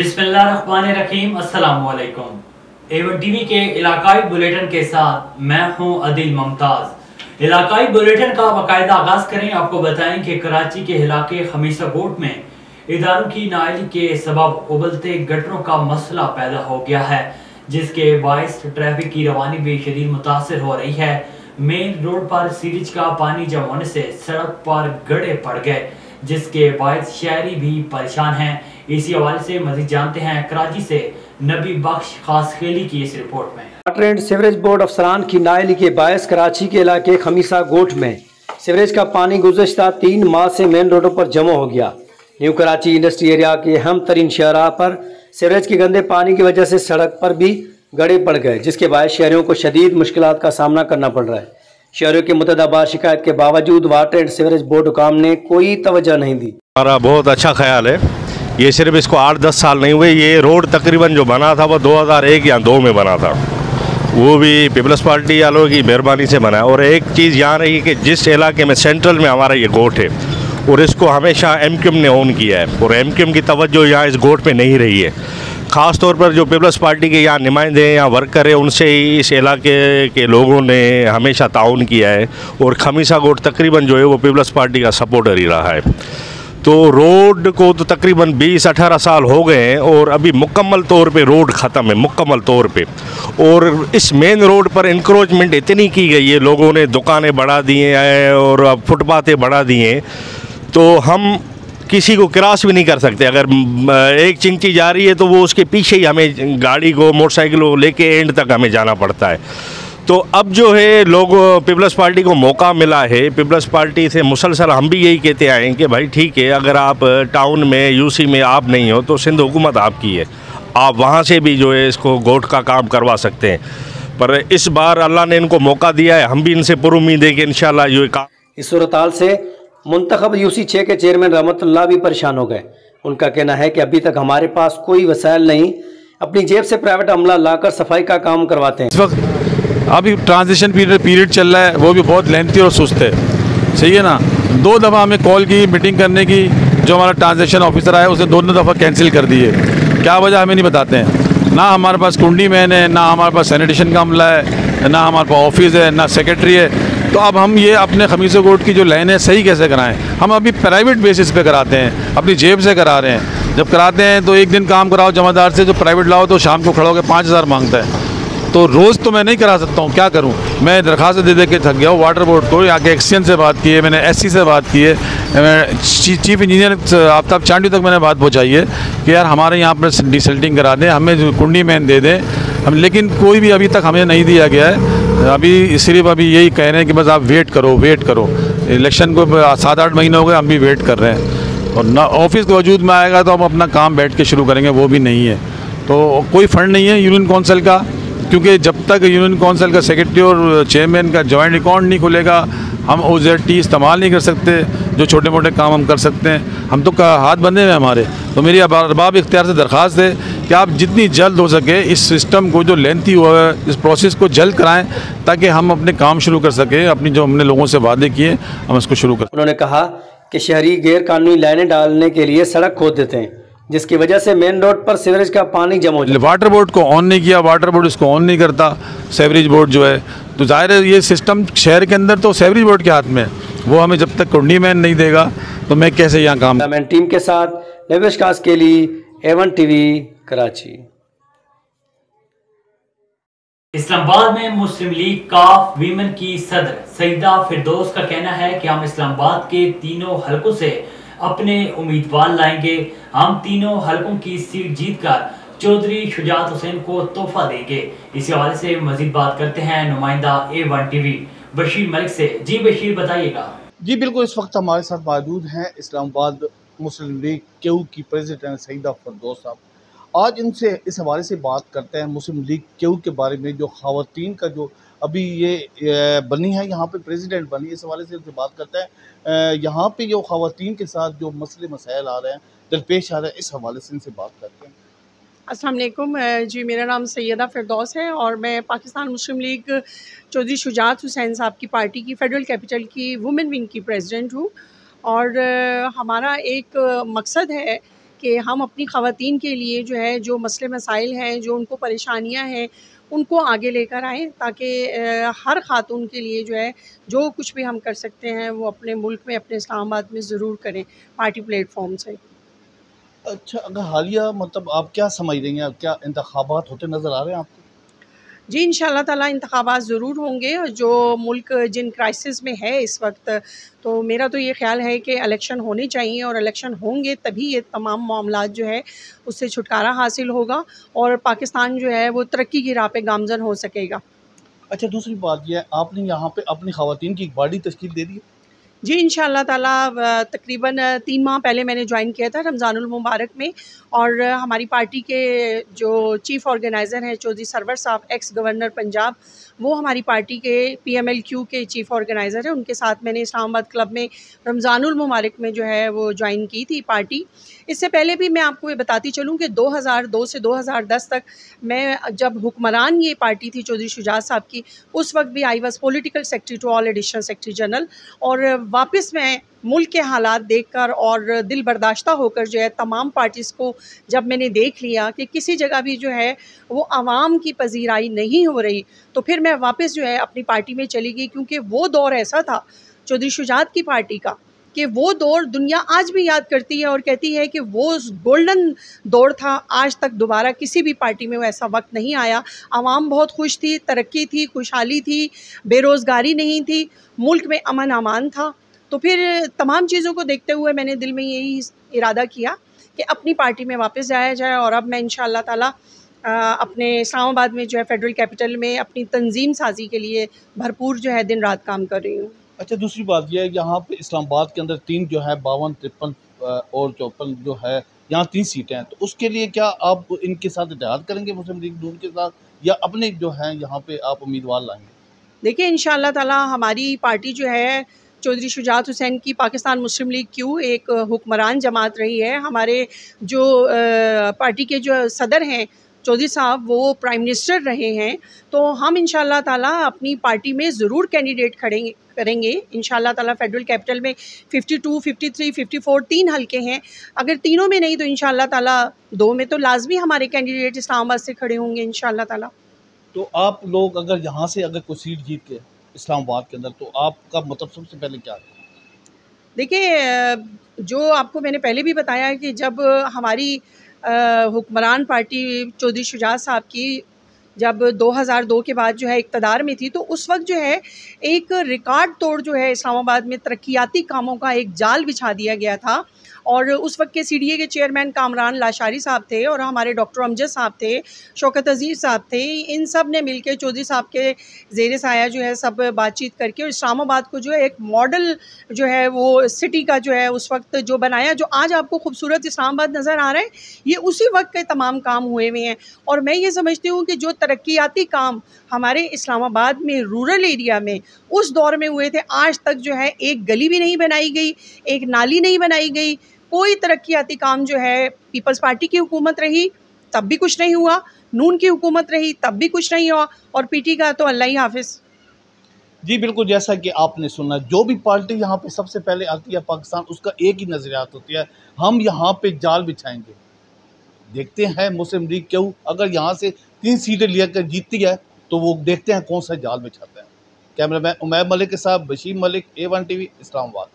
बिस्मिल्लाहिर्रहमानिर्रहीम। अस्सलाम वालेकुम। एवन टीवी के इलाकाई बुलेटिन के साथ मैं हूं अदिल मुमताज। इलाकाई बुलेटिन का बाकायदा आगाज करें। आपको बताएं कि कराची के इलाके खमीसा कोट में इदारों की नाअहली के सबब उबलते गटरों का मसला पैदा हो गया है, जिसके बायस ट्रैफिक की रवानी भी शदीद मुतासर हो रही है। मेन रोड पर सीरीज का पानी जम होने से सड़क पर गड्ढे पड़ गए, जिसके बायस शहरी भी परेशान हैं। इसी हवाले से मजीद जानते हैं कराची से नबी बख्श खास खेली की इस रिपोर्ट में। वाटर एंड सीवरेज बोर्ड अफसरान की नाअहली के बायस कराची के इलाके खमीसा गोट में सीवरेज का पानी गुज़श्ता 3 माह से मेन रोडों पर जमा हो गया। न्यू कराची इंडस्ट्री एरिया के अहम तरीन शहरा पर सीवरेज के गंदे पानी की वजह से सड़क पर भी गड्ढे पड़ गए, जिसके बाद शहरियों को शदीद मुश्किलात का सामना करना पड़ रहा है। शहरियों की मुतअद्दिद शिकायत के बावजूद वाटर एंड सीवरेज बोर्ड हुकाम ने कोई तवज्जो नहीं दी। हमारा बहुत अच्छा ख्याल है, ये सिर्फ इसको 8-10 साल नहीं हुए। ये रोड तकरीबन जो बना था वो 2001 या 2 में बना था, वो भी पीपल्स पार्टी वालों की मेहरबानी से बना है। और एक चीज़ यहाँ रही कि जिस इलाके में सेंट्रल में हमारा ये गोट है और इसको हमेशा एमक्यूएम ने ओन किया है, और एमक्यूएम की तवज्जो यहाँ इस गोट पे नहीं रही है। ख़ास तौर पर जो पीपल्स पार्टी के यहाँ नुमाइंदे हैं या वर्कर हैं, उनसे ही इस इलाके के लोगों ने हमेशा ताउन किया है, और खमीसा गोट तकरीबन जो है वो पीपल्स पार्टी का सपोर्टर ही रहा है। तो रोड को तो तकरीबन 20-18 साल हो गए हैं और अभी मुकम्मल तौर पे रोड ख़त्म है, मुकम्मल तौर पे। और इस मेन रोड पर इंक्रोचमेंट इतनी की गई है, लोगों ने दुकानें बढ़ा दी हैं और फुटपाथें बढ़ा दी हैं, तो हम किसी को क्रॉस भी नहीं कर सकते। अगर एक चिंची जा रही है तो वो उसके पीछे ही हमें गाड़ी को, मोटरसाइकिल को लेके एंड तक हमें जाना पड़ता है। तो अब जो है लोग पीपल्स पार्टी को मौका मिला है, पीपल्स पार्टी से मुसलसल हम भी यही कहते आए हैं कि भाई ठीक है, अगर आप टाउन में यूसी में आप नहीं हो तो सिंध हुकूमत आपकी है, आप वहाँ से भी जो है इसको गोट का काम करवा सकते हैं। पर इस बार अल्लाह ने इनको मौका दिया है, हम भी इनसे पुरुम्मीद है कि इंशाल्लाह ये काम। इस सूरत-हाल से मुंतखब यूसी 6 के चेयरमैन रहमतुल्लाह भी परेशान हो गए। उनका कहना है कि अभी तक हमारे पास कोई वसाइल नहीं, अपनी जेब से प्राइवेट अमला लाकर सफाई का काम करवाते हैं। इस वक्त अभी ट्रांजिशन पीरियड चल रहा है, वो भी बहुत लेंथी और सुस्त है, सही है ना। 2 दफ़ा हमें कॉल की मीटिंग करने की, जो हमारा ट्रांजिशन ऑफिसर आया उसने 2 दफ़ा कैंसिल कर दी है। क्या वजह हमें नहीं बताते हैं। ना हमारे पास कुंडी मैन है, ना हमारे पास सैनिटेशन का अमला है, ना हमारे पास ऑफिस है, ना सेक्रेटरी है। तो अब हम ये अपने खमीसा कोर्ट की जो लाइन है सही कैसे कराएं। हम अभी प्राइवेट बेसिस पे कराते हैं, अपनी जेब से करा रहे हैं। जब कराते हैं तो एक दिन काम कराओ जमादार से, जो प्राइवेट लाओ तो शाम को खड़ा होकर 5000 मांगता है। तो रोज़ तो मैं नहीं करा सकता हूँ, क्या करूँ। मैं दरख्वास्त दे के थक गया हूँ। वाटर बोर्ड को यहाँ के एक्सचेंज से बात की है, मैंने एससी से बात की है, मैं चीफ इंजीनियर आफ्ताब चांडी तक मैंने बात पहुँचाई है कि यार हमारे यहाँ पर डिसल्टिंग करा दें, हमें कुंडी मैन दे दें हम, लेकिन कोई भी अभी तक हमें नहीं दिया गया है। अभी सिर्फ अभी यही कह रहे हैं कि बस आप वेट करो। इलेक्शन को 7-8 महीने हो गए, हम भी वेट कर रहे हैं। और ना ऑफिस के वजूद में आएगा तो हम अपना काम बैठ के शुरू करेंगे, वो भी नहीं है। तो कोई फंड नहीं है यूनियन काउंसिल का, क्योंकि जब तक यूनियन काउंसिल का सेक्रेटरी और चेयरमैन का जॉइंट अकाउंट नहीं खुलेगा, हम OZT इस्तेमाल नहीं कर सकते। जो छोटे मोटे काम हम कर सकते हैं, हम तो हाथ बंधे हुए हमारे। तो मेरी अरबाब इख्तियार से दरख्वास्त है कि आप जितनी जल्द हो सके इस सिस्टम को, जो लेंथी हुआ है, इस प्रोसेस को जल्द कराएं, ताकि हम अपने काम शुरू कर सकें। अपनी जो हमने लोगों से वादे किए हम इसको शुरू कर। उन्होंने कहा कि शहरी गैर कानूनी लाइनें डालने के लिए सड़क खोद देते हैं, जिसकी वजह से मेन रोड पर सीवरेज का पानी जमा हो जाता है। वाटर बोर्ड को ऑन नहीं किया, वाटर बोर्ड इसको ऑन नहीं करता, सीवरेज बोर्ड जो है। तो जाहिर है ये सिस्टम शहर के अंदर तो सीवरेज बोर्ड के हाथ में है, वो हमें जब तक कुंडी मैन नहीं देगा तो मैं कैसे यहाँ काम। टीम के साथ नबी खास के लिए एवन टीवी कराची। इस्लामाबाद में मुस्लिम लीग काफ वीमेन की सदर सईदा फिरदौस का कहना है कि हम इस्लामाबाद के तीनों हलकों से अपने उम्मीदवार लाएंगे। हम तीनों हलकों की सीट जीतकर चौधरी शुजात हुसैन को तोहफा देंगे। इसी हवाले से मजीद बात करते हैं नुमाइंदा A1 टीवी बशीर मलिक से। जी बशीर, बताइएगा। जी बिल्कुल, इस वक्त हमारे साथ मौजूद हैं इस्लामाबाद मुस्लिम लीग क्यू की प्रेसिडेंट सईदा फिरदौस साहब। आज इनसे इस हवाले से बात करते हैं मुस्लिम लीग क्यू के बारे में, जो ख़वातीन का जो अभी ये बनी है, यहाँ पे प्रेसिडेंट बनी, इस हवाले से बात करते हैं। यहाँ पे जो ख़वातीन के साथ जो मसले मसाइल आ रहे हैं, दरपेश आ रहे हैं, इस हवाले से इनसे बात करते हैं। अस्सलाम वालेकुम जी, मेरा नाम सैयदा फिरदौस है और मैं पाकिस्तान मुस्लिम लीग चौधरी शुजात हुसैन साहब की पार्टी की फ़ेडरल कैपिटल की वुमेन विंग की प्रेसिडेंट हूँ। और हमारा एक मकसद है कि हम अपनी ख़वातीन के लिए जो है जो मसले मसाइल हैं, जो उनको परेशानियां हैं, उनको आगे लेकर आएँ, ताकि हर ख़ातून के लिए जो है जो कुछ भी हम कर सकते हैं वो अपने मुल्क में, अपने इस्लामाबाद में ज़रूर करें पार्टी प्लेटफॉर्म से। अच्छा, अगर हालिया मतलब आप क्या समझ रही हैं, क्या इंतखाबात होते नज़र आ रहे हैं आपको? जी, इंशाअल्लाह ताला इंतखाबात ज़रूर होंगे। जो मुल्क जिन क्राइसिस में है इस वक्त, तो मेरा तो ये ख़्याल है कि इलेक्शन होने चाहिए और इलेक्शन होंगे तभी ये तमाम मामलात जो है उससे छुटकारा हासिल होगा और पाकिस्तान जो है वो तरक्की की राह पे गामज़न हो सकेगा। अच्छा, दूसरी बात ये है, आपने यहाँ पे अपनी ख़वातीन की एक बॉडी तश्कील दे दी है? जी, इंशाअल्लाह ताला तकरीबन 3 माह पहले मैंने ज्वाइन किया था रमज़ानुल मुबारक में, और हमारी पार्टी के जो चीफ़ ऑर्गेनाइज़र हैं चौधरी सरवर साहब, एक्स गवर्नर पंजाब, वो हमारी पार्टी के PMLQ के चीफ़ ऑर्गेनाइज़र हैं। उनके साथ मैंने इस्लामाबाद क्लब में रमज़ानुल मुबारक में जो है वो ज्वाइन की थी पार्टी। इससे पहले भी मैं आपको ये बताती चलूँ कि 2002 से 2010 तक मैं जब हुक्मरान ये पार्टी थी चौधरी शुजात साहब की, उस वक्त भी I was political secretary to all additional secretary general. और वापस मैं मुल्क के हालात देखकर और दिल बर्दाश्ता होकर जो है तमाम पार्टीज़ को जब मैंने देख लिया कि किसी जगह भी जो है वो आवाम की पजीराई नहीं हो रही, तो फिर मैं वापस जो है अपनी पार्टी में चली गई, क्योंकि वो दौर ऐसा था चौधरी शुजात की पार्टी का कि वो दौर दुनिया आज भी याद करती है और कहती है कि वो गोल्डन दौर था। आज तक दोबारा किसी भी पार्टी में वो ऐसा वक्त नहीं आया। आवाम बहुत खुश थी, तरक्की थी, खुशहाली थी, बेरोज़गारी नहीं थी, मुल्क में अमन अमान था। तो फिर तमाम चीज़ों को देखते हुए मैंने दिल में यही इरादा किया कि अपनी पार्टी में वापस जाया जाए, और अब मैं इंशाअल्लाह ताला अपने इस्लामाबाद में जो है फेडरल कैपिटल में अपनी तंजीम साजी के लिए भरपूर जो है दिन रात काम कर रही हूँ। अच्छा, दूसरी बात यह है, यहाँ पे इस्लामाबाद के अंदर 3 जो है 52, 53 और 54 जो है यहाँ 3 सीटें हैं, तो उसके लिए क्या आप इनके साथ इत्तेहाद करेंगे मुस्लिम लीग नून के साथ, या अपने जो है यहाँ पे आप उम्मीदवार लाएंगे? देखिए, इंशाअल्लाह ताला हमारी पार्टी जो है चौधरी शुजात हुसैन की पाकिस्तान मुस्लिम लीग क्यू एक हुक्मरान जमात रही है। हमारे जो पार्टी के जो सदर हैं चौधरी साहब, वो प्राइम मिनिस्टर रहे हैं। तो हम इंशाअल्लाह ताला अपनी पार्टी में ज़रूर कैंडिडेट करेंगे इंशाअल्लाह ताला। फेडरल कैपिटल में 52, 53, 54 3 हलके हैं। अगर तीनों में नहीं तो इंशाअल्लाह ताला 2 में तो लाजमी हमारे कैंडिडेट इस्लामाबाद से खड़े होंगे इंशाअल्लाह ताला। तो आप लोग अगर यहाँ से अगर कोई सीट जीत के इस्लामाबाद के अंदर, तो आपका मतलब सबसे पहले क्या है? देखिए, जो आपको मैंने पहले भी बताया कि जब हमारी हुक्मरान पार्टी चौधरी शुजात साहब की जब 2002 के बाद जो है इक़्तिदार में थी, तो उस वक्त जो है एक रिकॉर्ड तोड़ जो है इस्लामाबाद में तरक्याती कामों का एक जाल बिछा दिया गया था। और उस वक्त के CDA के चेयरमैन कामरान लाशारी साहब थे, और हमारे डॉक्टर अमजद साहब थे, शौकत अज़ीज़ साहब थे। इन सब ने मिलकर चौधरी साहब के ज़ेर साया जो है सब बातचीत करके और इस्लामाबाद को जो है एक मॉडल जो है वो सिटी का जो है उस वक्त जो बनाया, जो आज आपको खूबसूरत इस्लामाबाद नज़र आ रहा है, ये उसी वक्त के तमाम काम हुए हुए हैं। और मैं ये समझती हूँ कि जो तरक्याती काम हमारे इस्लामाबाद में रूरल एरिया में उस दौर में हुए थे, आज तक जो है एक गली भी नहीं बनाई गई, एक नाली नहीं बनाई गई, कोई तरक्याती काम जो है पीपल्स पार्टी की हुकूमत रही तब भी कुछ नहीं हुआ, नून की हुकूमत रही तब भी कुछ नहीं हुआ, और PT का तो अल्लाह ही हाफिज़। जी बिल्कुल, जैसा कि आपने सुना, जो भी पार्टी यहाँ पे सबसे पहले आती है पाकिस्तान, उसका एक ही नज़रियात होती है, हम यहाँ पे जाल बिछाएंगे। देखते हैं मुस्लिम लीग क्यों अगर यहाँ से 3 सीटें लेकर जीतती है, तो वो देखते हैं कौन सा जाल बिछाता है। कैमरामैन उमैर मलिक के साथ Bashir Malik, A1 TV, Islamabad.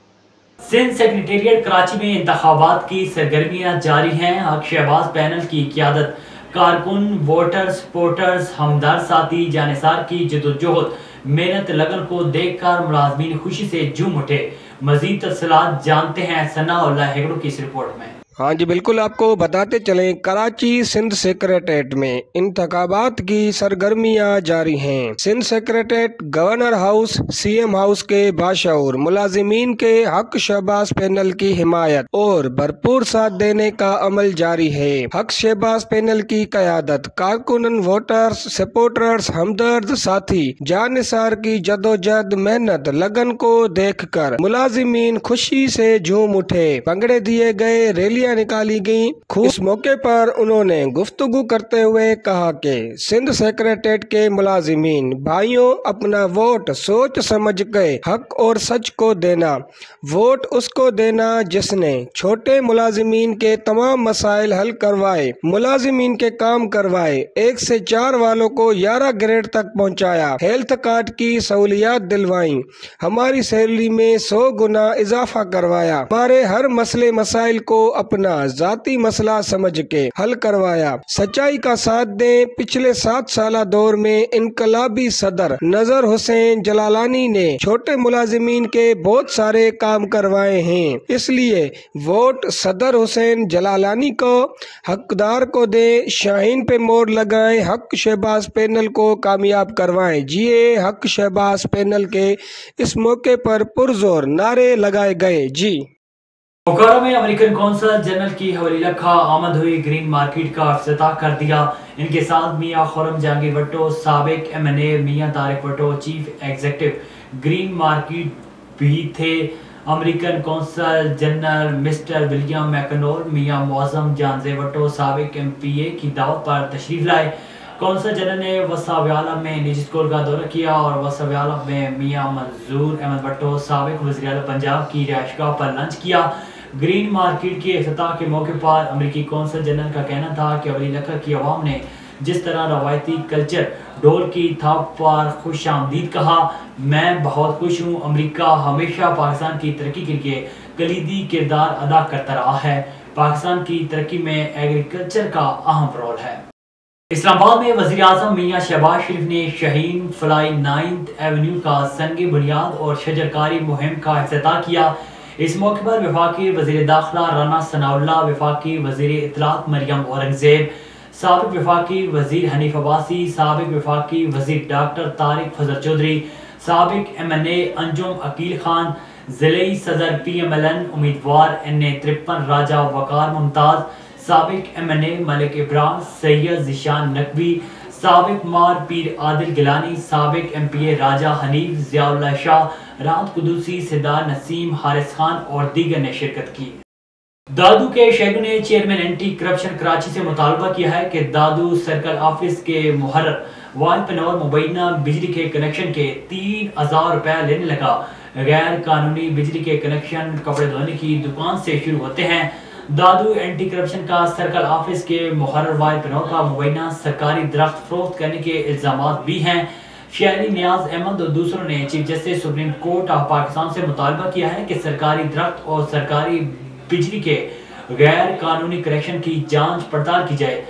Sindh secretariat Karachi में इंतखाबात की सरगर्मियां जारी हैं। हक शहबाज पैनल की क़यादत, कारकुन, वोटर, सपोर्टर्स, हमदर्द साथी, जानिसार की जदोजहद, मेहनत, लगन को देखकर मुलाजमीन खुशी से झूम उठे। मजीद तफसीलात जानते हैं सनाउल्लाह हेगड़ो की इस रिपोर्ट में। हाँ जी बिल्कुल, आपको बताते चलें, कराची सिंध सेक्रेटेरिएट में इंतखाबात की सरगर्मियां जारी हैं। Sindh secretariat governor house, CM house के बाशऊर मुलाजिमीन के हक शहबाज पैनल की हिमायत और भरपूर साथ देने का अमल जारी है। हक शहबाज पैनल की क़यादत, कारकुनन, वोटर्स, सपोर्टर्स, हमदर्द साथी, जानिसार की जदोजहद, मेहनत, लगन को देखकर मुलाजिमीन खुशी से झूम उठे। पंगड़े दिए गए, रैलियां रैलियां निकाली गई। इस मौके पर उन्होंने गुफ्तगू करते हुए कहा कि सिंध सेक्रेटेरिएट के मुलाजिमीन भाइयों, अपना वोट सोच समझ के हक और सच को देना। वोट उसको देना जिसने छोटे मुलाजिमीन के तमाम मसाइल हल करवाए, मुलाजिमीन के काम करवाए, 1 से 4 वालों को 11 ग्रेड तक पहुंचाया, हेल्थ कार्ड की सहूलियात दिलवाई, हमारी सैलरी में 100 गुना इजाफा करवाया, हमारे हर मसले मसाइल को अपना जाती मसला समझ के हल करवाया, सच्चाई का साथ दें। पिछले 7 साल दौर में इनकलाबी सदर नजर हुसैन जलालानी ने छोटे मुलाजिमीन के बहुत सारे काम करवाए हैं, इसलिए वोट सदर हुसैन जलालानी को, हकदार को दे, शाहीन पे मोड़ लगाएं, हक शहबाज पैनल को कामयाब करवाएं। जिए हक शहबाज पैनल के इस मौके पर पुरजोर नारे लगाए गए। जी बोकारो में अमेरिकन कौंसल जनरल की हवेली रखा आमद हुई ग्रीन मार्केट का इफ्तिताह कर दिया। इनके साथ मियां खुर्रम जहांगीर भट्टो, साबिक MNA मियां Tariq Bhutto, chief executive green market भी थे। American consul general mister William मैकनोल मियां मौजम जानजे भट्टो साबिक MPA की दावत पर तशरीफ लाए। कौंसल जनरल ने वसाव्याला में निजी स्कूल का दौरा किया और वसाव्याला में मियां मंजूर अहमद भट्टो साबिक वज़ीर आला पंजाब की रिहाइशगाह पर लंच किया। ग्रीन मार्केट के इफ्तिताह के मौके पर अमेरिकी कौंसल जनरल का कहना था कि हवेली लखा की आवाम ने जिस तरह रवायती कल्चर ढोल की थाप पर खुश आमदीद कहा, मैं बहुत खुश हूँ। अमेरिका हमेशा पाकिस्तान की तरक्की के लिए कलीदी किरदार अदा करता रहा है। पाकिस्तान की तरक्की में एग्रीकल्चर का अहम रोल है। इस्लामाबाद में वज़ीर आज़म मियां शहबाज शरीफ ने शाहीन फ्लाई 9th एवेन्यू का संग बुनियाद और शजरकारी मुहिम का इफ्तिताह किया। इस मौके पर वफाकी वज़ीर दाखिला राना सनाउल्लाह, वफाकी वज़ीर इत्तलात मरियम औरंगजेब, साबिक वफाकी वज़ीर हनीफ अब्बासी, साबिक वफाकी वज़ीर डॉक्टर तारिक फजल चौधरी, साबिक MNA अंजुम अकील खान, ज़िले सदर PMLN उम्मीदवार NA53 राजा वकार मुमताज, साबिक MNA मलिक इब्राहिम, सैयद ज़िशान नकवी, साबिक मार पीर आदिल गिलानी, साबिक MPA राजा हनीफ, ज़ियाउल्लाह शाह, राहत कुदूसी, सिद्धार नसीम, हारिस खान और दीगर ने शिरकत की। दादू के शेख ने चेयरमैन एंटी करप्शन कराची से मुतालबा किया है कि दादू सर्कल ऑफिस के मुहर्रर वाल पनौर मुबैना बिजली के कनेक्शन के 3000 रुपया लेने लगा। गैर कानूनी बिजली के कनेक्शन कपड़े धोने की दुकान से शुरू होते हैं। दादू एंटी करप्शन का सर्कल ऑफिस के मुहर्रर वाल पनौर का मुबैना सरकारी दरख्त फरोख्त करने के इल्जामात भी हैं। शहरी नियाज अहमद और दूसरों ने chief justice supreme court of Pakistan से मुतालबा किया है कि सरकारी दरख्त और सरकारी बिजली के गैर कानूनी कनेक्शन की जांच पड़ताल की जाए।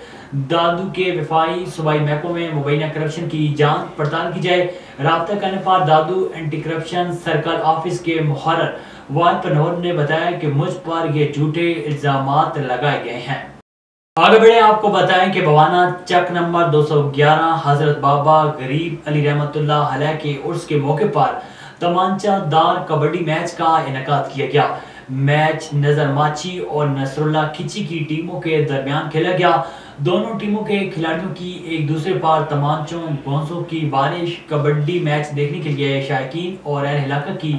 दादू के वफाई सूबाई महकमों में मुबैना करप्शन की जांच पड़ताल की जाए। राब्ता करने पर दादू एंटी करप्शन सर्कल ऑफिस के मुहर्रर वाल पनौर ने बताया कि मुझ पर ये झूठे इल्जामात लगाए गए हैं। आगे बढ़े आपको बताएं कि बवाना चक नंबर 211 हजरत बाबा गरीब अली रहमतुल्लाह अलैह के उर्स के मौके पर तमांचादार कबड्डी मैच का इनेकाद किया गया। मैच नजर माची और नसरुल्लाह खिची की टीमों के दरमियान खेला गया। दोनों टीमों के खिलाड़ियों की एक दूसरे पर तमांचों गोंसों की बारिश। कबड्डी मैच देखने के लिए शायकीन और अहल इलाका की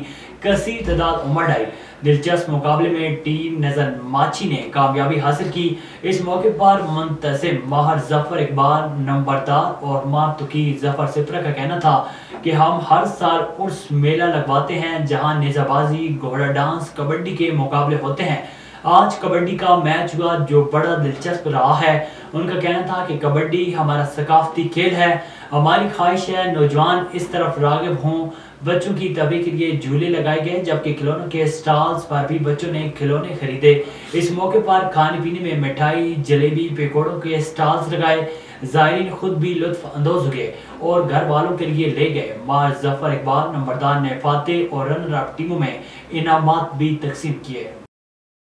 कसीर तादाद उमड़ आई। दिलचस्प मुकाबले में टीम नजर माची ने कामयाबी हासिल की। इस मौके पर मुंतसिम माहर जफर इकबाल नंबरदार और मातुकी जफर सिपरा का कहना था कि हम हर साल उर्स मेला लगवाते हैं जहां नेजाबाजी, घोड़ा डांस, कबड्डी के मुकाबले होते हैं। आज कबड्डी का मैच हुआ जो बड़ा दिलचस्प रहा है। उनका कहना था कि कबड्डी हमारा सकाफती खेल है। हमारी ख्वाहिश है नौजवान इस तरफ राग़िब हों। बच्चों की तबीयत के लिए झूले लगाए गए जबकि खिलौनों के स्टॉल्स पर भी बच्चों ने खिलौने खरीदे। इस मौके पर खाने पीने में मिठाई, जलेबी, पकौड़ों के स्टॉल्स लगाए। ज़ायरीन खुद भी लुत्फ अंदोज हुए और घर वालों के लिए ले गए। मार जफर इकबाल नंबरदार ने फातेह और रनर अप टीमों में इनामात भी तकसीम किए।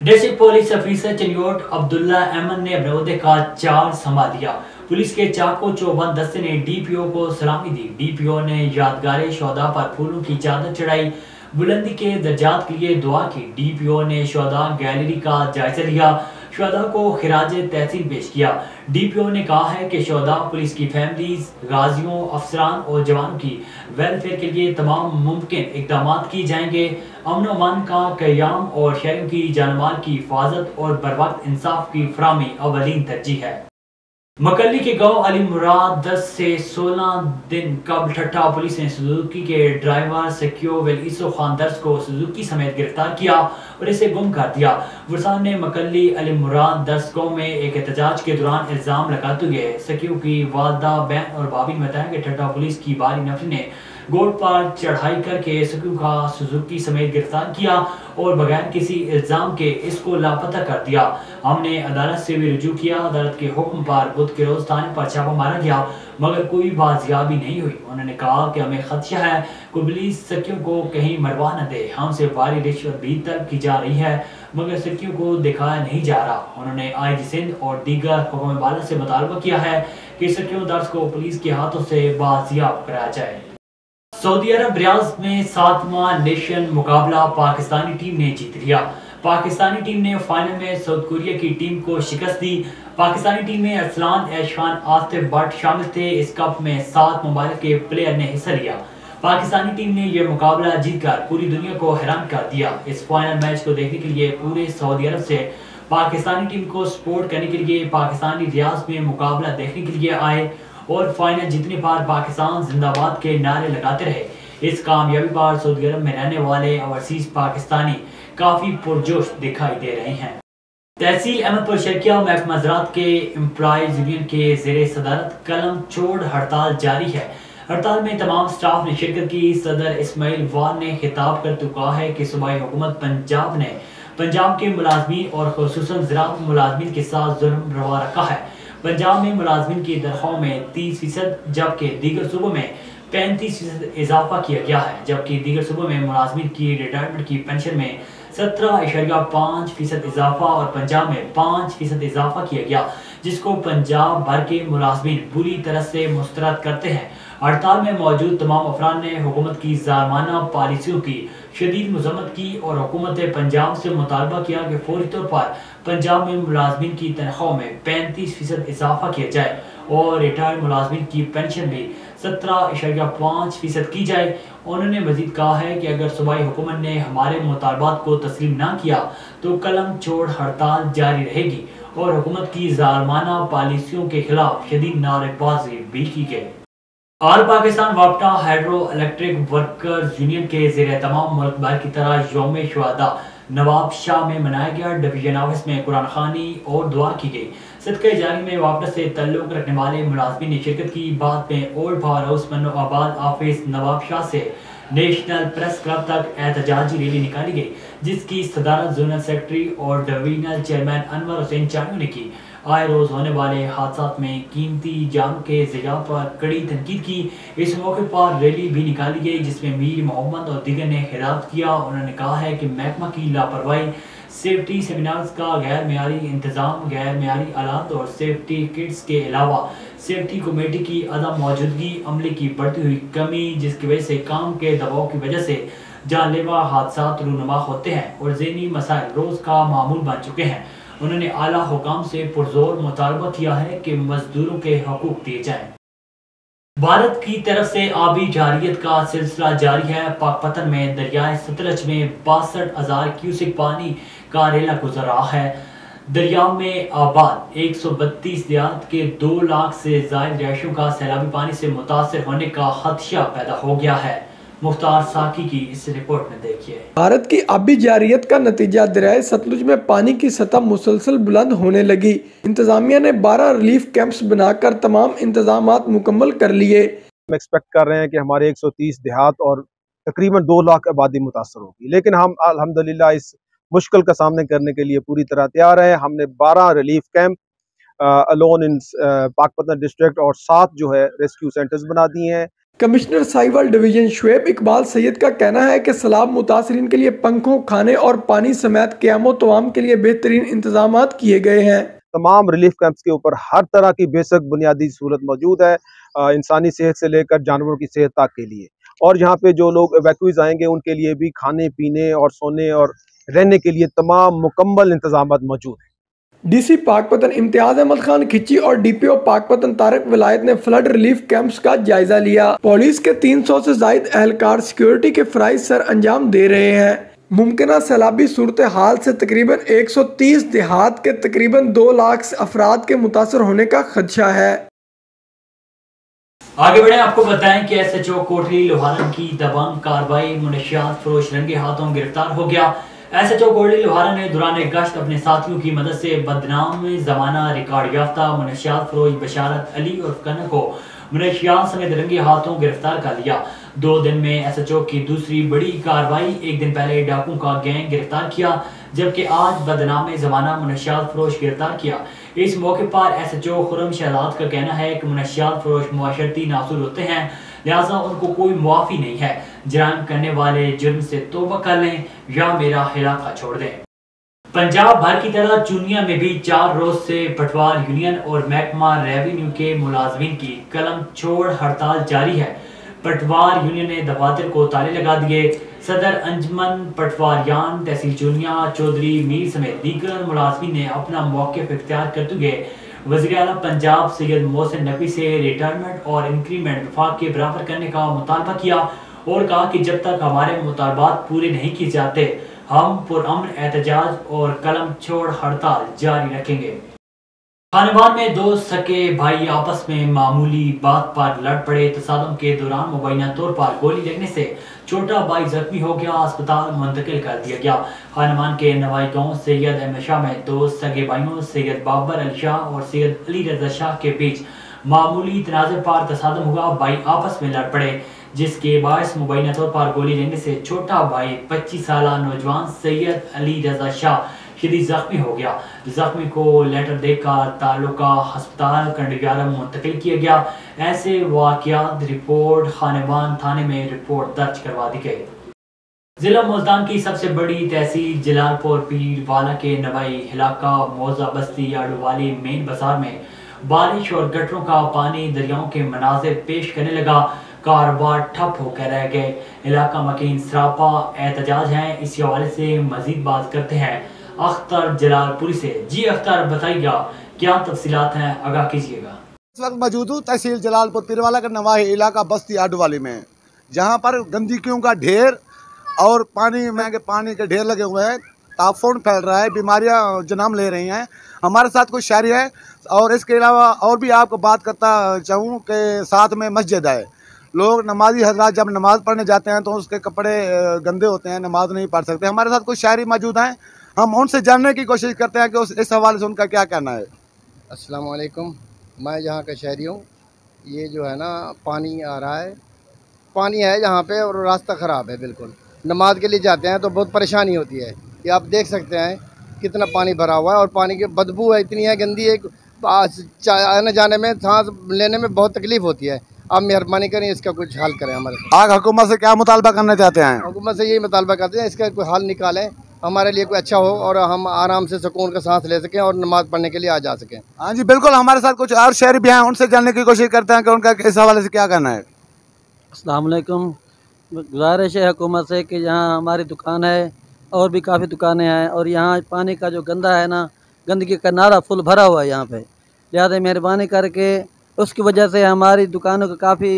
District police officer Chiniot Abdullah Ahmad ने अपने ओहदे का चार्ज संभाल लिया। पुलिस के चाको चौबंद दस्ते ने DPO को सलामी दी। DPO ने यादगार शोहदा पर फूलों की चादर चढ़ाई, बुलंदी के दर्जात के लिए दुआ की। DPO ने शोहदा गैलरी का जायजा लिया। शुहदा को खिराज तहसीन पेश किया। DPO ने कहा है कि शुहदा, पुलिस की फैमिलीज, गाजियों, अफसरान और जवानों की वेलफेयर के लिए तमाम मुमकिन इकदाम किए जाएंगे। अमन व अमान का क़याम और शहरों की जानमाल की हिफाजत और बरवक्त इंसाफ की फराहमी अवलीन तरजीह है। मकल्ली के गांव अली मुराद 10 से 16 दिन कबल ठट्टा पुलिस ने सुजुकी के ड्राइवर सकियो वेलीसो खान दर्स को सुजुकी समेत गिरफ्तार किया और इसे गुम कर दिया। वरसान ने मकल्ली अली मुराद दर्स गांव में एक एहतजाज के दौरान इल्जाम लगाते हुए सकियो की वालदा, बहन और भाभी ने बताया कि ठट्टा पुलिस की बारी नफरी ने गोट पर चढ़ाई करके सकियो का सुजुकी समेत गिरफ्तार किया और बगैर किसी इल्जाम के इसको लापता कर दिया। हमने अदालत से भी रुजू किया। अदालत के हुक्म पर बुध के रोज थाने पर छापा मारा गया मगर कोई बाजियाबी नहीं हुई। उन्होंने कहा कि हमें खदशा है कि पुलिस सकियों को कहीं मरवा न दे। हमसे भारी रिश्वत भी तलब की जा रही है मगर सकियों को दिखाया नहीं जा रहा। उन्होंने IG सिंध और दीगर हुक्म बाला से मुतालबा किया है कि सकियों दर्ज को पुलिस के हाथों से बाजियाब कराया जाए। सऊदी अरब रियाज में 7वां नेशन मुकाबला पाकिस्तानी टीम ने जीत लिया। पाकिस्तानी टीम ने फाइनल में साउथ कोरिया की टीम को शिकस्त दी। पाकिस्तानी टीम में अरसलान, ऐश खान, आसिफ भट्ट शामिल थे। इस कप में 7 मुमालिक के प्लेयर ने हिस्सा लिया। पाकिस्तानी टीम ने यह मुकाबला जीतकर पूरी दुनिया को हैरान कर दिया। इस फाइनल मैच को देखने के लिए पूरे सऊदी अरब से पाकिस्तानी टीम को सपोर्ट करने के लिए पाकिस्तानी रियाज में मुकाबला देखने के लिए आए और फाइनल जीतने पर पाकिस्तान जिंदाबाद के नारे लगाते रहे। इस कामयाबी पर सऊदी अरब में रहने वाले ओवरसीज पाकिस्तानी काफी पुरजोश दिखाई दे रहे हैं। तहसील अहमदपुर शर्किया महकमा ज़राअत के एम्प्लॉयज यूनियन के ज़ेरे सदारत कलम छोड़ हड़ताल जारी है। हड़ताल में तमाम स्टाफ ने शिरकत की। सदर इस्माइल वार ने खिताब करते कहा है कि सूबाई हुकूमत पंजाब ने पंजाब के मुलाजमीन और खुसूसन ज़राअत मुलाजमीन के साथ जुल्म रवा रखा है। पंजाब में मुलाजमीन की तनख्वाह में 30% जबकि दीगर सूबों में 35% इजाफा किया गया है। जबकि दीगर सूबों में मुलाजमीन की रिटायरमेंट की पेंशन में 17.5% इजाफा और पंजाब में 5% इजाफा किया गया, जिसको पंजाब भर के मुलाजमीन बुरी तरह से मुस्तरद करते हैं। हड़ताल में मौजूद तमाम अफराद ने हुकूमत की जारमाना पॉलिसियों की शदीद मजम्मत की और हुकूमत पंजाब से मुतालबा किया कि फौरी तौर पर पंजाब में मुलाजमीन की तनख्वाह में 35% इजाफा किया जाए और रिटायर्ड मुलाजमीन की पेंशन भी 17.5% की जाए। उन्होंने मजीद कहा है कि अगर सूबाई हुकूमत ने हमारे मुतालबात को तस्लीम ना किया तो कलम छोड़ हड़ताल जारी रहेगी और हुकूमत की जारमाना पॉलिसियों के खिलाफ शदीद नारेबाजी भी की गई। ऑल पाकिस्तान वापटा हाइड्रो इलेक्ट्रिक वर्कर्स यूनियन के ज़ेरे तमाम मुल्क भर की तरह यौम शुहदा नवाब शाह में मनाया गया। डिवीजन ऑफिस में कुरान खानी और दुआ की गई। सदक़े जारी में वापटा से तल्लुक़ रखने वाले मुलाज़मीन ने शिरकत की। बाद में ओल्ड फार हाउस मन्नोआबाद ऑफिस नवाब शाह से नेशनल प्रेस क्लब तक एहतजाजी रैली निकाली गई, जिसकी सदारत जोनल सेक्रेटरी और डिवीजनल चेयरमैन अनवर हुसैन चानू ने की। आए रोज होने वाले हादसात में कीमती जानों के ज़िया पर कड़ी तनकीद की। इस मौके पर रैली भी निकाली गई जिसमें मीर मोहम्मद और दीगर ने खिताब किया। उन्होंने कहा है कि महकमा की लापरवाही, सेफ्टी सेमिनार्स का गैर मेयारी इंतजाम, गैर मेयारी आलात और सेफ्टी किट्स के अलावा सेफ्टी कमेटी की अदम मौजूदगी, अमले की बढ़ती हुई कमी, जिसकी वजह से काम के दबाव की वजह से जानलेवा हादसात रूनुमा होते हैं और ज़हनी मसाइल रोज़ का मामूल बन चुके हैं। उन्होंने आला हुकाम से पुरजोर मुतालबा किया है कि मजदूरों के हकूक दिए जाएं। भारत की तरफ से आबी जारियत का सिलसिला जारी है। पाकपतन में दरियाए सतलज में 62,000 क्यूसिक पानी का रेला गुजर रहा है। दरिया में आबाद 132 देहात के 2 लाख से ज़ायद रिहायशों का सैलाबी पानी से मुतासर होने का खदशा पैदा हो गया है। मुख्तार साकी की इस रिपोर्ट में देखिए। भारत की आबी जारियत का नतीजा दरियाए सतलुज में पानी की सतह मुसलसल बुलंद होने लगी। इंतजामिया ने 12 रिलीफ कैंप्स बनाकर तमाम इंतजामात मुकम्मल कर लिए। हम एक्सपेक्ट कर रहे हैं कि हमारे 130 देहात और तकरीबन 2 लाख आबादी मुतासर होगी, लेकिन हम अल्हम्दुलिल्लाह इस मुश्किल का सामने करने के लिए पूरी तरह तैयार हैं। हमने 12 relief camp alone in Pakpattan district और 7 जो है रेस्क्यू सेंटर्स बना दिए हैं। कमिश्नर साहिवाल डिवीजन शुएब इकबाल सैयद का कहना है कि सैलाब मुतासरीन के लिए पंखों, खाने और पानी समेत क़यामो तवाम के लिए बेहतरीन इंतजाम किए गए हैं। तमाम रिलीफ कैंप्स के ऊपर हर तरह की बेसिक बुनियादी सहूलत मौजूद है, इंसानी सेहत से लेकर जानवरों की सेहत तक के लिए। और यहाँ पे जो लोग एवैक्यूज आएंगे उनके लिए भी खाने पीने और सोने और रहने के लिए तमाम मुकम्मल इंतजाम मौजूद हैं। डीसी पाकपतन इम्तियाज अहमद खान खिची और डीपीओ पाकपतन तारक विलायत ने फ्लड रिलीफ कैंप्स का जायजा लिया। पुलिस के 300 से ज्यादा एहलकार सिक्योरिटी के फराइज सर अंजाम दे रहे हैं। मुमकिना सैलाबी सूरत हाल से तकरीबन 130 देहात के तकरीबन 2 लाख अफराद के मुतासर होने का खदशा है। आगे बढ़े, आपको बताएं कि SHO कोटली लोहारन की दबंग कार्रवाई, मुनशियात फरोश रंगे हाथों गिरफ्तार हो गया। SHO कोटली लोहारन ने दौरान गश्त अपने साथियों की मदद से बदनाम जमाना रिकॉर्ड याफ्ता मुनशियात फरोश बशारत अली और कन्न को मुनशियात समेत रंगे हाथों गिरफ्तार कर लिया। 2 दिन में SHO की दूसरी बड़ी कार्रवाई। एक दिन पहले डाकुओं का गैंग गिरफ्तार किया, जबकि आज बदनाम जमाना मुनशियात फरोश गिरफ्तार किया। इस मौके पर SHO खुरम शहजाद का कहना है कि मुनशियात फरोश मुआशरती नासूर होते हैं, लिहाजा उनको कोई मुआफ़ी नहीं है। जराइम करने वाले जुर्म से तौबा कर लें या मेरा इलाका छोड़ दें। पंजाब भर की तरह चुनिया में भी 4 रोज से पटवार यूनियन और महकमा रेवेन्यू के मुलाजमीन की कलम छोड़ हड़ताल जारी है। पटवार यूनियन ने दफातर को ताले लगा दिए। सदर अंजमन पटवारियान तहसील चुनिया चौधरी मीर समेत दीगर मुलाजमीन ने अपना मौक़िफ़ इख्तियार करते हुए वज़ीर आला पंजाब सैयद मोहसिन नकवी से रिटायरमेंट और इंक्रीमेंट वफाक के बराबर करने का मुतालबा किया और कहा कि जब तक हमारे मुतालबात पूरे नहीं किए जाते हम पुरअमन एहतजाज और कलम छोड़ हड़ताल जारी रखेंगे। खानवान में 2 सके भाई आपस में मामूली बात पर लड़ पड़े। तसादम के दौरान मुबैना तौर पर गोली लगने से छोटा भाई जख्मी हो गया, अस्पताल मुंतकिल कर दिया गया। खानवान के नवाई गांव सैयद अहमद शाह में 2 सगे भाइयों सैयद बाबर अली शाह और सैयद अली रजा शाह के बीच मामूली तनाज़े पर तसादम हुआ। भाई आपस में लड़ पड़े, जिसके बायस मुबैना तौर पर गोली लगने से छोटा भाई 25 साल नौजवान सैयद अली रजा शाह शदीद जख्मी हो गया। जख्मी को लेटर देकर तालुका अस्पताल कंडियारम मुंतकिल किया गया। ऐसे वाक़यात रिपोर्ट खानेवान थाने में रिपोर्ट दर्ज करवा दी गई। जिला मुल्तान की सबसे बड़ी तहसील जलालपुर पीर वाला के नवाई इलाका मौजा बस्ती आडूवाली मेन बाजार में बारिश और गटरों का पानी दरियाओं के मनाजिर पेश करने लगा। कारोबार ठप होकर रह गए। इलाका मकीन सरापा एहतजाज हैं। इस हवाले से मजीद बात करते हैं अख्तर जलालपुरी से। जी अख्तर, बताइएगा क्या तफसीलात हैं, आगाह कीजिएगा। इस वक्त मौजूद हूँ तहसील जलालपुर पीरवाला का नवाही इलाका बस्ती आडूवाली में, जहाँ पर गंदगियों का ढेर और पानी के ढेर लगे हुए हैं। ताफून फैल रहा है, बीमारियाँ जन्म ले रही हैं। हमारे साथ कुछ शायरी है और इसके अलावा और भी आपको बात करता चाहूँ कि साथ में मस्जिद है। लोग नमाजी हजरात जब नमाज़ पढ़ने जाते हैं तो उसके कपड़े गंदे होते हैं, नमाज नहीं पढ़ सकते। हमारे साथ कुछ शायरी मौजूद हैं, हम उनसे जानने की कोशिश करते हैं कि इस हवाले से उनका क्या कहना है। अस्सलाम वालेकुम, मैं जहाँ का शहरी हूँ। ये जो है ना पानी आ रहा है, पानी है जहाँ पे और रास्ता ख़राब है बिल्कुल। नमाज के लिए जाते हैं तो बहुत परेशानी होती है। ये आप देख सकते हैं कितना पानी भरा हुआ है और पानी की बदबू है इतनी है गंदी है, आने जाने में सांस लेने में बहुत तकलीफ़ होती है। आप मेहरबानी करें, इसका कुछ हल करें हमारे साथ। आप हुकूमत से क्या मुतालबा करना चाहते हैं? हुकूमत से यही मुतालबा करते हैं, इसका कोई हल निकालें, हमारे लिए कोई अच्छा हो और हम आराम से सुकून का सांस ले सकें और नमाज़ पढ़ने के लिए आ जा सकें। हाँ जी बिल्कुल, हमारे साथ कुछ और शहरी भी हैं, उनसे जानने की कोशिश करते हैं कि उनका इस हवाले से क्या कहना है। अस्सलाम वालेकुम, गुज़ारिश है हुकूमत से कि यहाँ हमारी दुकान है और भी काफ़ी दुकानें हैं और यहाँ पानी का जो गंदा है ना, गंदगी का नाला फुल भरा हुआ है यहाँ पे। लिहाजा मेहरबानी करके उसकी वजह से हमारी दुकानों का काफ़ी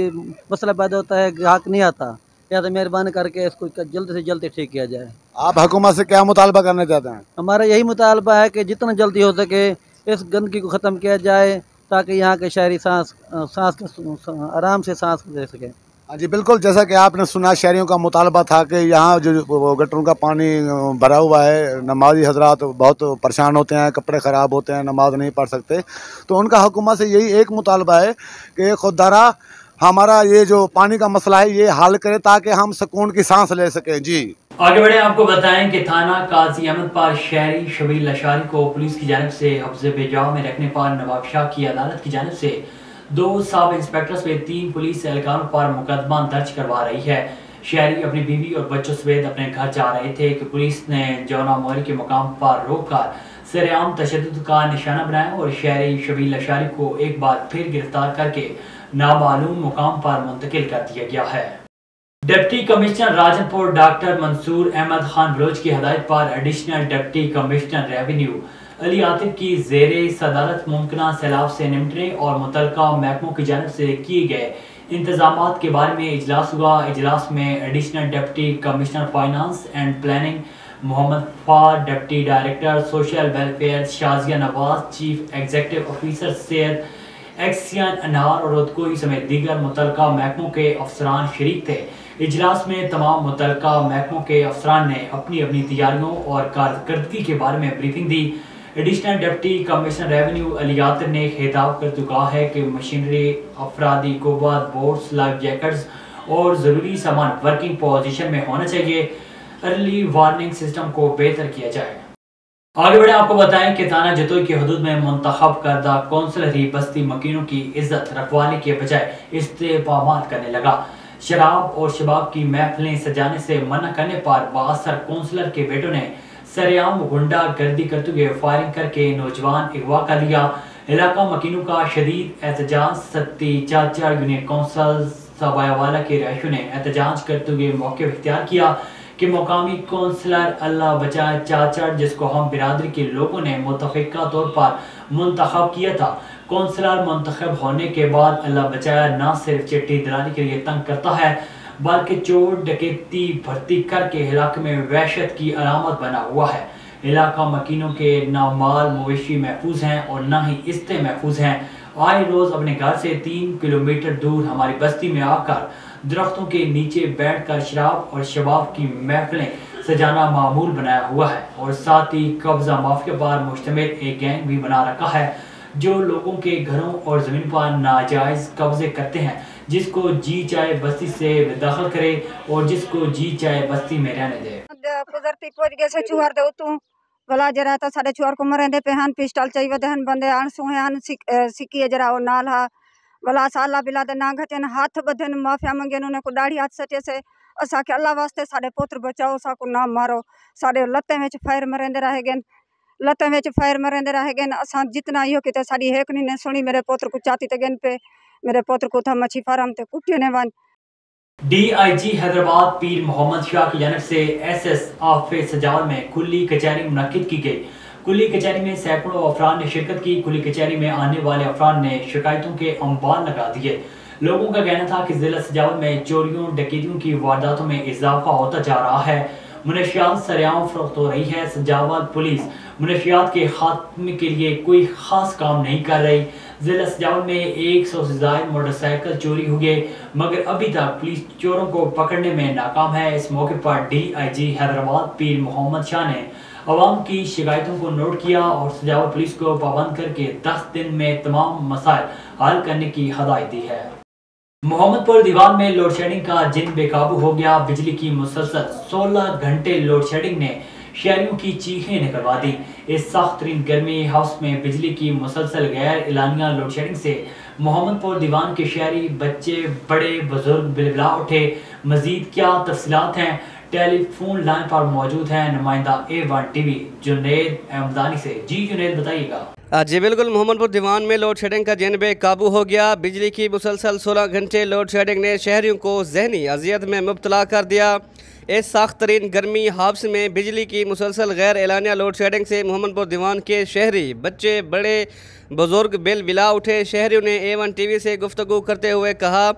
मसला पैदा होता है, ग्राहक नहीं आता। लिहाजा मेहरबानी करके इसको जल्द से जल्द ठीक किया जाए। आप हुकूमत से क्या मुतालबा करना चाहते हैं? हमारा यही मुतालबा है कि जितना जल्दी हो सके इस गंदगी को ख़त्म किया जाए ताकि यहाँ के शहरी सांस आराम से सांस ले सकें। हाँ जी बिल्कुल, जैसा कि आपने सुना शहरियों का मुतालबा था कि यहाँ जो गटरों का पानी भरा हुआ है, नमाजी हजरात बहुत परेशान होते हैं, कपड़े ख़राब होते हैं, नमाज नहीं पढ़ सकते। तो उनका हुकूमत से यही एक मुतालबा है कि खुदारा हमारा ये जो पानी का मसला है ये हल करे ताकि हम सुकून की सांस ले सकें। जी आगे बढ़े, आपको बताएं कि थाना काजी अहमद पर शहरी शबील लशारी को पुलिस की जानिब से हफ्ज़े बेजाव में रखने पर नवाब शाह की अदालत की जानिब से 2 सब इंस्पेक्टर समेत 3 पुलिस एहलकारों पर मुकदमा दर्ज करवा रही है। शहरी अपनी बीवी और बच्चों समेत अपने घर जा रहे थे कि पुलिस ने जौना मोहरी के मुकाम पर रोककर सरेआम तशद्दुद का निशाना बनाया और शहरी शबील लशारी को एक बार फिर गिरफ्तार करके नामालूम मुकाम पर मुंतकिल कर दिया गया है। Deputy commissioner Rajanpur doctor Mansoor Ahmad Khan Baloch की हदायत पर additional deputy commissioner revenue Ali Atif की ज़ेरे सदारत मुमकिन सैलाब से निपटने और मुतल्लिका महकमों की जानिब से किए गए इंतजामात के बारे में इजलास हुआ। इजलास में additional deputy commissioner finance and planning Mohammad फार, deputy director social welfare Shazia Nawaz, chief executive officer Syed XEN अनहार और उदकोई समेत दीगर मुतल्लिका महकमों के अफसरान शरीक थे। इजलास में तमाम मुतल्लिका महकमों के अफसरान ने अपनी अपनी तैयारियों और कारकर्दगी के बारे में ब्रीफिंग दी। Additional deputy commissioner revenue Ali Atif ने खिताब करते कहा है कि मशीनरी, अफरादी कुव्वत, बोट्स, लाइफ जैकेट्स और ज़रूरी सामान वर्किंग पोजीशन में होना चाहिए। अर्ली वार्निंग सिस्टम को बेहतर किया जाए। आगे बढ़े, आपको बताएं कि थाना जतोई की हदूद में मुंतखब करदा कौंसलर बस्ती मकीनों की इज्जत रखवाली के बजाय इस्तेमाल करने लगा। शराब और शबाब की महफिलें सजाने से मना करने पर बासर कौंसलर के बेटों ने सरेआम गुंडा गर्दी करते हुए फायरिंग करके नौजवान अगवा कर लिया। इलाका मकीनों का शदीद एहतजाज, सत्ती चाचा यूनियन कौंसल सबायावाला के रहायशों ने एहतजाज करते हुए मौके इख्तियार किया कि मकामी कौंसलर अल्लाह बचाए चाचा, जिसको हम बिरादरी के लोगों ने मुतफिका तौर पर मुंतखब किया था, कौंसलर मुंतखब होने के बाद अल्लाह बचाया न सिर्फ चिट्ठी दलाली के लिए तंग करता है बल्कि चोर डकैती भर्ती करके इलाके में वहशत की अलामत बना हुआ है। इलाका मकीनों के न माल मवेशी महफूज हैं और न ही इस्ते महफूज हैं। आए रोज अपने घर से 3 किलोमीटर दूर हमारी बस्ती में आकर दरख्तों के नीचे बैठकर शराब और शबाब की महफिलें सजाना मामूल बनाया हुआ है और साथ ही कब्जा माफिया पर मुश्तमिल एक गैंग भी बना रखा है जो लोगों के घरों और जमीन पर नाजायज कब्जे करते हैं, जिसको जी चाहे बस्ती से बेदखल करे और जिसको जी चाहे बस्ती में रहने दे। कुदरती पोज गए चुहार दे तू भला जरा तो साडे चुहार को मरेंदे पे हन पिस्टल चाहिए दहन बंदे अन सुहे हन सिक्की जरा ओ नाल हा भला साला बिला दे ना घचन हाथ बधन माफिया मंगे ने को दाढ़ी हाथ सटे से असा के अल्लाह वास्ते साडे पुत्र बचाओ, सा को ना मारो, साडे लत्ते में फायर मरेंदे रहे गेन, लत्ते में फायर मरेंदे रहे गेन। असा जितना यो कि साडी हेकनी ने सुनी मेरे पुत्र को चाती ते गेन पे मेरे पुत्र को था मच्छी फार्म ते कुटियो ने वन। DIG हैदराबाद पीर मोहम्मद शाह की जानिब से SS ऑफिस सजावल में खुली कचहरी मुनक्किद की गई। खुली कचहरी में सैकड़ों अफराद ने शिरकत की। खुली कचहरी में आने वाले अफराद ने शिकायतों के अंबार लगा दिए। लोगों का कहना था कि जिला सजावल में चोरियों डकैतियों की वारदातों में इजाफा होता जा रहा है। मुनशियात सरेआम फरोख्त हो रही है। सजावल पुलिस मुनशियात के खात्मे के लिए कोई खास काम नहीं कर रही। जिला सजावल में 100 से ज्यादा मोटरसाइकिल चोरी हुए मगर अभी तक पुलिस चोरों को पकड़ने में नाकाम है। इस मौके पर DIG हैदराबाद पीर मोहम्मद शाह ने अवाम की शिकायतों को नोट किया और सजावल पुलिस को पाबंद करके 10 दिन में तमाम मसाइल हल करने की हदायत दी है। मोहम्मदपुर दीवान में लोड शेडिंग का जिन बेकाबू हो गया। बिजली की मुसलसल 16 घंटे लोड शेडिंग ने शहरियों की चीखें निकलवा दी। इस सख्त तरीन गर्मी हाउस में बिजली की मुसलसल गैर एलानिया लोड शेडिंग से मोहम्मदपुर दीवान के शहरी बच्चे बड़े बुजुर्ग बिलबिला उठे। मजीद क्या तफसीलात हैं, टेलीफोन लाइन पर मौजूद है नुमाइंदा A1 TV जुनैद अहमदानी से। जी जुनैद बताइएगा। जी बिल्कुल, मोहम्मदपुर दीवान में लोड शेडिंग का जिन बेकाबू हो गया। बिजली की मुसलसल 16 घंटे लोड शेडिंग ने शहरियों को जहनी अजियत में मुब्तला कर दिया। इस सख्त तरीन गर्मी हाब्स में बिजली की मुसलसल गैर एलानिया लोड शेडिंग से मोहम्मदपुर दीवान के शहरी बच्चे बड़े बुजुर्ग बिल बिला उठे। शहरियों ने A1 TV से गुफ्तगू करते हुए कहा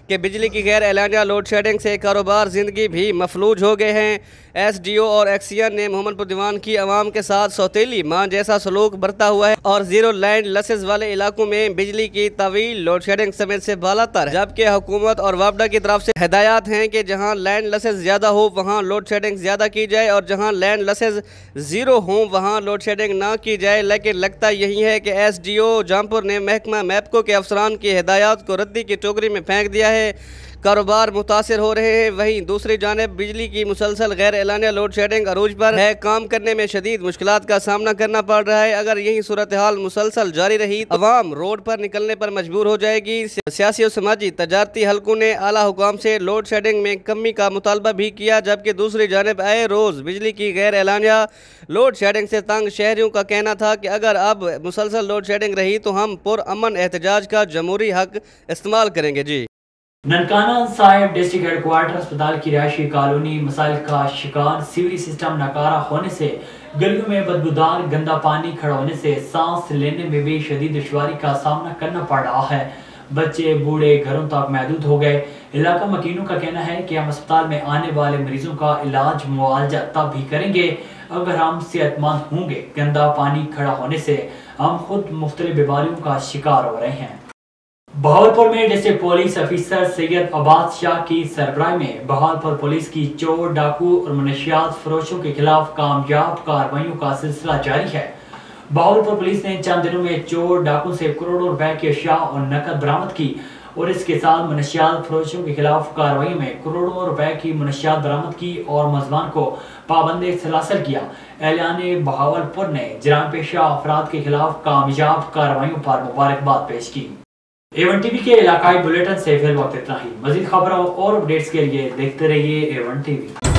कि बिजली की गैर एलानिया लोड शेडिंग से कारोबार ज़िंदगी भी मफलूज हो गए हैं। SDO और एक्सियन ने मोहम्मदपुर दीवान की आवाम के साथ सौतेली मां जैसा सलूक बरता हुआ है और जीरो लाइन लसेस वाले इलाकों में बिजली की तवील लोड शेडिंग समेत से बालातर, जबकि हुकूमत और वापडा की तरफ से हिदायत हैं कि जहां लैंड लसेस ज़्यादा हो वहां लोड शेडिंग ज़्यादा की जाए और जहां लैंड लसेस ज़ीरो हों वहां लोड शेडिंग ना की जाए। लेकिन लगता यही है कि SDO जौनपुर ने महकमा मैपको के अफसरान की हिदायत को रद्दी की टोकरी में फेंक दिया है। कारोबार मुतासिर हो रहे हैं। वहीं दूसरी जानिब बिजली की मुसलसल गैर एलानिया लोड शेडिंग अरूज पर है। काम करने में शदीद मुश्किलात का सामना करना पड़ रहा है। अगर यही सूरत हाल मुसलसल जारी रही तो अवाम रोड पर निकलने पर मजबूर हो जाएगी। सियासी और समाजी तजारती हलकों ने आला हुकाम से लोड शेडिंग में कमी का मुतालबा भी किया, जबकि दूसरी जानिब आए रोज बिजली की गैर एलानिया लोड शेडिंग से तंग शहरियों का कहना था कि अगर अब मुसलसल लोड शेडिंग रही तो हम पुरअमन एहतजाज का जमहूरी हक इस्तेमाल करेंगे। जी ननकाना साहिब डिस्ट्रिक्ट हेडक्वार्टर अस्पताल की रिहायशी कॉलोनी मसाइल का शिकार। सीवरेज सिस्टम नाकारा होने से गलियों में बदबूदार गंदा पानी खड़ा होने से सांस लेने में भी शदीद दुश्वारी का सामना करना पड़ रहा है। बच्चे बूढ़े घरों तक महदूद हो गए। इलाका मकीनों का कहना है कि हम अस्पताल में आने वाले मरीजों का इलाज मुआवजा तब भी करेंगे अगर हम सेहतमंद होंगे। गंदा पानी खड़ा होने से हम खुद मुख्तलिफ बीमारियों का शिकार हो रहे हैं। बहावलपुर में district police officer Syed Abbas Shah की सरबराही में बहावलपुर पुलिस की चोर, डाकू और मनशियात फरोशों के खिलाफ कामयाब कार्रवाइयों का सिलसिला जारी है। बहावलपुर पुलिस ने चंद दिनों में चोर डाकू से करोड़ों रुपए की अशिया और नकद बरामद की और इसके साथ मनशियात फरोशों के खिलाफ कार्रवाई में करोड़ों रुपए की मनशियात बरामद की और मुलजमान को पाबंदी से हासिल किया। एलान बहावलपुर ने जराम पेशा अफराद के खिलाफ कामयाब कार्रवाइयों पर मुबारकबाद पेश की। A1 TV के इलाकाई बुलेटिन से फिर वक्त इतना ही। मजीद खबरों और अपडेट्स के लिए देखते रहिए A1 TV।